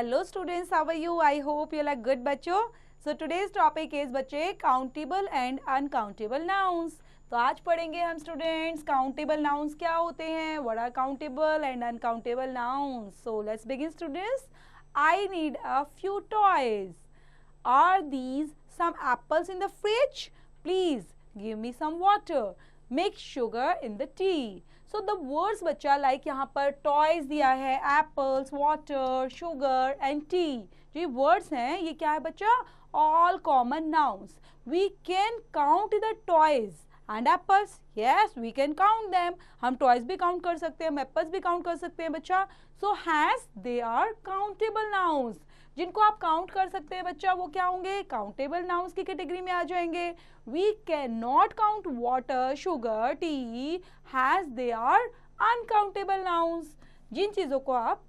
Hello students, how are you? I hope you are good बच्चों. So today's topic is बच्चे countable and uncountable nouns. तो आज पढ़ेंगे हम स्टूडेंट्स countable nouns क्या होते हैं, what are countable and uncountable nouns. So let's begin students. I need a few toys. Are these some apples in the fridge? Please give me some water. Mix sugar in the tea. So the words बच्चा like यहाँ पर toys दिया है, apples, water, sugar and tea. जो ये words हैं ये क्या है बच्चा? All common nouns. We can count the toys and apples. Yes, we can count them. हम toys भी count कर सकते हैं, apples भी count कर सकते हैं बच्चा. So hence they are countable nouns. जिनको आप काउंट कर सकते हैं बच्चा वो क्या होंगे? काउंटेबल नाउन्स की कैटेगरी में आ जाएंगे. We can not count water, sugar, tea has they are uncountable nouns. जिन चीज़ों को आप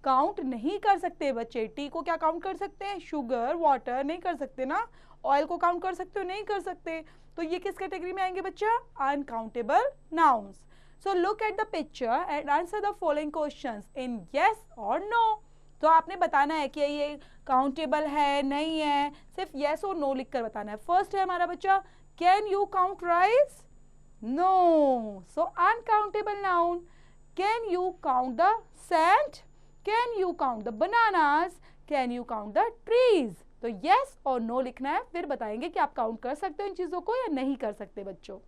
काउंट नहीं कर सकते बच्चे, टी को क्या काउंट कर सकते हैं? शुगर, वाटर नहीं कर सकते ना. ऑयल को काउंट कर सकते हो? नहीं कर सकते. तो ये किस कैटेगरी में आएंगे बच्चा? Uncountable nouns. So look at the picture and answer the following questions in yes और नो. तो आपने बताना है कि ये काउंटेबल है नहीं है, सिर्फ येस और नो लिखकर बताना है. फर्स्ट है हमारा बच्चा, can you count rice? No. So uncountable noun. Can you count the sand? Can you count the bananas? Can you count the trees? तो येस और नो लिखना है, फिर बताएंगे कि आप काउंट कर सकते हो इन चीजों को या नहीं कर सकते बच्चों.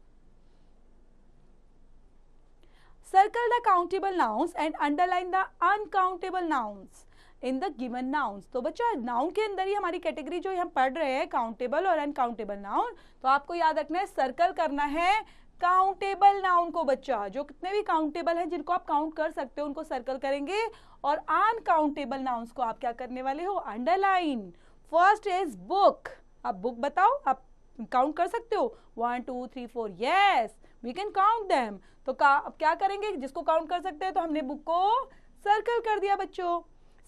Circle the countable nouns and underline the uncountable nouns in the given nouns. तो बच्चा नाउन के अंदर ही हमारी कैटेगरी जो हम पढ़ रहे हैं काउंटेबल और अनकाउंटेबल नाउन, तो आपको याद रखना है सर्कल करना है काउंटेबल नाउन को बच्चा. जो कितने भी काउंटेबल हैं जिनको आप काउंट कर सकते हो उनको सर्कल करेंगे, और अनकाउंटेबल नाउन्स को आप क्या करने वाले हो? अंडरलाइन. First is book. अब बुक बताओ, आप काउंट कर सकते हो? 1 2 3 4. Yes, we can count them. तो अब क्या करेंगे? जिसको काउंट कर सकते हैं तो हमने बुक को सर्कल कर दिया बच्चों.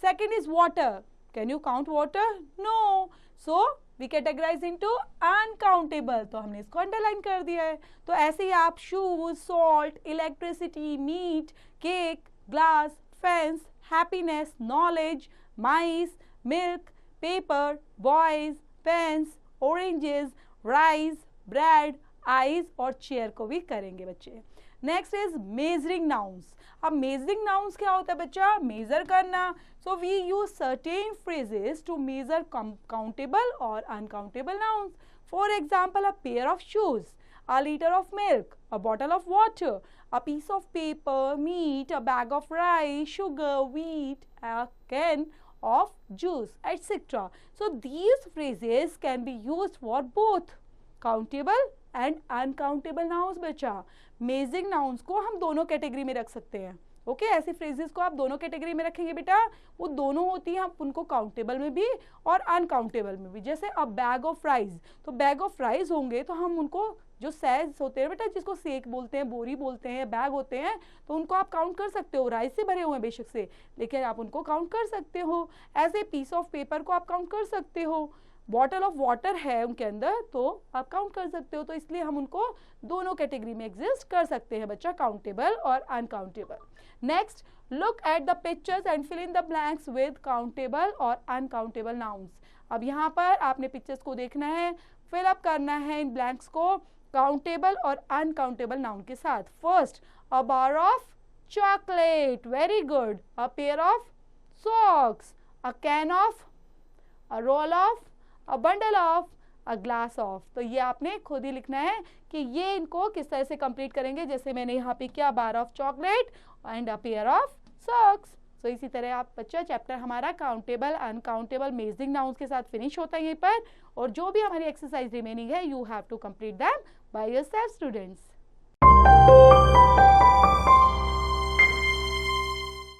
Second is water. Can you count water? No. So we categorise into uncountable, तो हमने इसको अंडरलाइन कर दिया है. तो ऐसे ही आप shoes, salt, electricity, meat, cake, glass, fence, happiness, knowledge, mice, milk, paper, boys, pens, oranges, rice, bread, eyes और चेयर को भी करेंगे बच्चे. Next is measuring nouns. अब मेजरिंग नाउन्स क्या होता है बच्चा? मेजर करना. So we use certain phrases to measure countable और uncountable nouns. For example, a pair of shoes, a liter of milk, a bottle of water, a piece of paper, meat, a bag of rice, sugar, wheat, a can of juice, etc. So these phrases can be used for both countable and uncountable nouns बच्चा. Measuring nouns को हम दोनों category में रख सकते हैं. Okay, ऐसे phrases को आप दोनों कैटेगरी में रखेंगे बेटा. वो दोनों होती हैं, आप उनको काउंटेबल में भी और अनकाउंटेबल में भी. जैसे अब बैग ऑफ राइस, तो बैग ऑफ राइस होंगे तो हम उनको, जो सैज होते हैं बेटा, जिसको सेक बोलते हैं, बोरी बोलते हैं, बैग होते हैं, तो उनको आप काउंट कर सकते हो. राइस से भरे हुए हैं बेशक से, लेकिन आप उनको काउंट कर सकते हो. ऐसे पीस ऑफ पेपर को आप काउंट कर सकते हो. बॉटल ऑफ वाटर है उनके अंदर, तो आप काउंट कर सकते हो. तो इसलिए हम उनको दोनों कैटेगरी में एग्जिस्ट कर सकते हैं बच्चा, काउंटेबल और uncountable. Next, look at the pictures and fill in the blanks with countable और अनकाउंटेबल नाउन्स. अब यहाँ पर आपने पिक्चर्स को देखना है, फिल अप करना है इन ब्लैंक्स को काउंटेबल और अनकाउंटेबल नाउन के साथ. First, a bar of chocolate. Very good. A pair of socks, a can of, a roll of, a bundle of, a glass of. तो ये आपने खुद ही लिखना है कि ये इनको किस तरह से कंप्लीट करेंगे. जैसे मैंने यहाँ पे किया, bar of chocolate and a pair of socks. तो इसी तरह आप बच्चा चैप्टर हमारा काउंटेबल अनकाउंटेबल मेजरिंग नाउन्स के साथ फिनिश होता है यहीं पर. और जो भी हमारी एक्सरसाइज रिमेनिंग है, you have to complete them by yourself students.